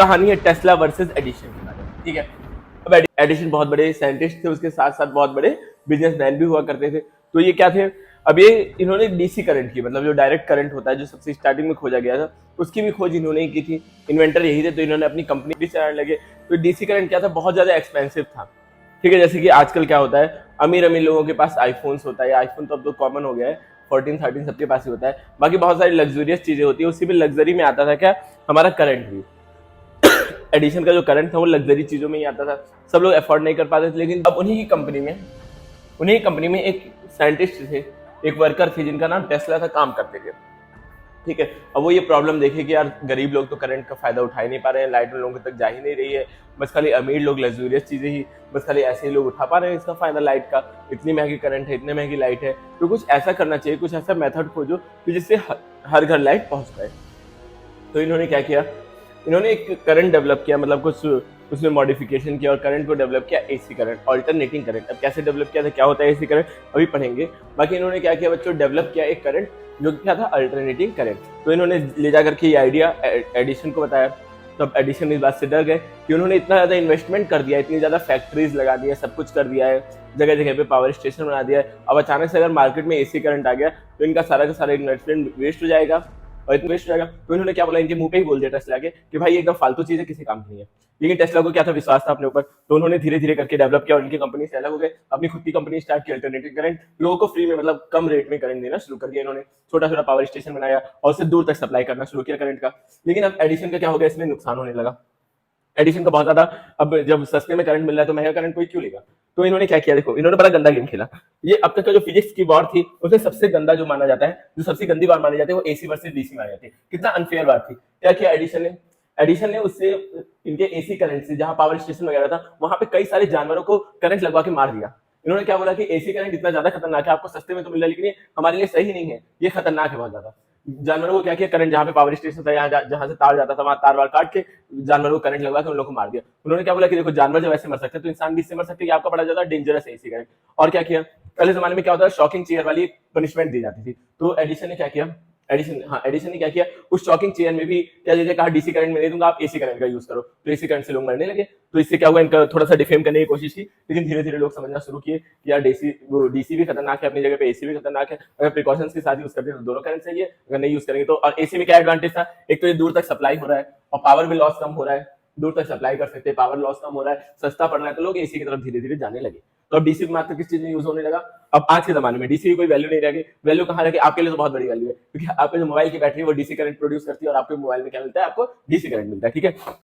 कहानी है Tesla versus addition के बारे में, ठीक है। अब एडिशन बहुत बड़े साइंटिस्ट थे, उसके साथ साथ बहुत बड़े बिजनेसमैन भी हुआ करते थे। तो ये क्या थे, अब ये इन्होंने डीसी करंट की, मतलब जो डायरेक्ट करंट होता है, जो सबसे स्टार्टिंग में खोजा गया था, उसकी भी खोज इन्होंने ही की थी। इन्वेंटर यही थे, तो इन्होंने अपनी कंपनी भी चलाने लगे। तो डीसी करंट क्या था, बहुत ज्यादा एक्सपेंसिव था, ठीक है। जैसे कि आजकल क्या होता है, अमीर अमीर लोगों के पास आईफोन्स होता है, आईफोन तो अब तो कॉमन हो गया है, 14 13 सबके पास ही होता है। बाकी बहुत सारी लग्जरियस चीजें होती है, उसी में लग्जरी में आता था क्या, हमारा करंट भी। एडिशन का जो करंट था वो लग्जरी चीजों में ही आता था, सब लोग अफोर्ड नहीं कर पाते थे। लेकिन अब उन्हीं की कंपनी में एक साइंटिस्ट थे, एक वर्कर थे, जिनका नाम टेस्ला था, काम करते थे, ठीक है। अब वो ये प्रॉब्लम देखे कि यार गरीब लोग तो करंट का फायदा उठा ही नहीं पा रहे हैं, लाइट लोगों तक जा ही नहीं रही है, बस खाली अमीर लोग लग्जूरियस चीजें ही, बस खाली ऐसे ही लोग उठा पा रहे हैं इसका फायदा लाइट का। इतनी महंगी करंट है, इतनी महंगी लाइट है, तो कुछ ऐसा करना चाहिए, कुछ ऐसा मेथड खोजो कि जिससे हर घर लाइट पहुंच पाए। तो इन्होंने क्या किया, इन्होंने एक करंट डेवलप किया, मतलब कुछ उसमें मॉडिफिकेशन किया और करंट को डेवलप किया, एसी करंट, ऑल्टरनेटिंग करंट। अब कैसे डेवलप किया था, क्या होता है एसी करंट, अभी पढ़ेंगे। बाकी इन्होंने क्या किया बच्चों, डेवलप किया एक करंट जो क्या था, अल्टरनेटिंग करंट। तो इन्होंने ले जाकर के ये आइडिया एडिशन को बताया। तो अब एडिशन इस बात से डर गए कि उन्होंने इतना ज्यादा इन्वेस्टमेंट कर दिया, इतनी ज्यादा फैक्ट्रीज लगा दी है, सब कुछ कर दिया है, जगह जगह पे पावर स्टेशन बना दिया है। अब अचानक से अगर मार्केट में एसी करंट आ गया तो इनका सारा का सारा इन्वेस्टमेंट वेस्ट हो जाएगा, और इतना वेस्ट हो जाएगा। तो इन्होंने क्या बोला, इनके मुंह पे ही बोल दिया टेस्ला के कि भाई एकदम फालतू चीज है, किसी काम की नहीं है। लेकिन टेस्ला को क्या था, विश्वास था अपने ऊपर, तो उन्होंने धीरे धीरे करके डेवलप किया और उनकी कंपनी से अलग हो गए, अपनी खुद की कंपनी स्टार्ट की, अल्टरनेटिव करंट, लोगों को फ्री में, मतलब कम रेट में करंट देना शुरू कर दिया इन्होंने। छोटा छोटा पावर स्टेशन बनाया और उससे दूर तक सप्लाई करना शुरू किया करंट का। लेकिन अब एडिशन का क्या हो गया, इसमें नुकसान होने लगा, एडिशन का बहुत ज्यादा। अब जब सस्ते में करंट मिल रहा है तो महंगा करंट कोई क्यों लेगा। तो इन्होंने क्या किया, देखो इन्होंने बड़ा गंदा गेम खेला। ये अब तक का जो फिजिक्स की वॉर थी उसमें सबसे गंदा जो माना जाता है, जो सबसे गंदी वार मानी जाती है, वो एसी वर्सेस डीसी मानी जाती है। कितना अनफेयर वार थी। क्या किया एडिशन ने उससे, इनके एसी करंट से, जहां पावर स्टेशन वगैरह था, वहां पे कई सारे जानवरों को करंट लगवा के मार दिया। इन्होंने क्या बोला कि एसी करंट इतना ज्यादा खतरनाक है, आपको सस्ते में तो मिल रहा है, लेकिन ये हमारे लिए सही नहीं है, ये खतरनाक है बहुत ज्यादा। जानवरों को क्या किया, करंट जहां पे पावर स्टेशन था, जहां से तार जाता था, वहां तार वार काट के जानवरों को करंट लगवा के उन लोगों को मार दिया। उन्होंने क्या बोला कि देखो जानवर जब ऐसे मर सकते हैं तो इंसान भी इससे मर सकते हैं, आपका बड़ा ज्यादा डेंजरस है एसी करंट। और क्या किया, पहले जमाने में क्या होता था, शॉकिंग चेयर वाली पनिशमेंट दी जाती थी। तो एडिशन ने क्या किया, एडिशन ने क्या किया, उस शॉकिंग चेयर में भी क्या जैसे कहा, डीसी करंट में नहीं दूंगा, आप एसी करंट का यूज करो। तो एसी करंट से लोग मरने लगे। तो इससे क्या हुआ, इनका थोड़ा सा डिफेम करने की कोशिश की, लेकिन धीरे धीरे लोग समझना शुरू किए कि यार डीसी भी खतरनाक है अपनी जगह पे, एसी भी खतरनाक है। अगर प्रिकॉशंस के साथ यूज करते हैं तो दोनों करंट सही है, अगर नहीं यूज करेंगे तो। और एसी में क्या एडवांटेज था, एक तो ये दूर तक सप्लाई हो रहा है और पावर भी लॉस कम हो रहा है, दूर तक सप्लाई कर सकते हैं, पावर लॉस कम हो रहा है, सस्ता पड़ रहा है, तो लोग एसी की तरफ धीरे धीरे जाने लगे। तो अब डीसी मात्र किस चीज में यूज होने लगा, अब आज के जमाने में डीसी की कोई वैल्यू नहीं रह गई। वैल्यू कहाँ रह गई, आपके लिए तो बहुत बड़ी वैल्यू है, क्योंकि आपके जो मोबाइल की बैटरी वो डीसी करंट प्रोड्यूस करती है और आपके मोबाइल में क्या मिलता है, आपको डीसी करंट मिलता है, ठीक है।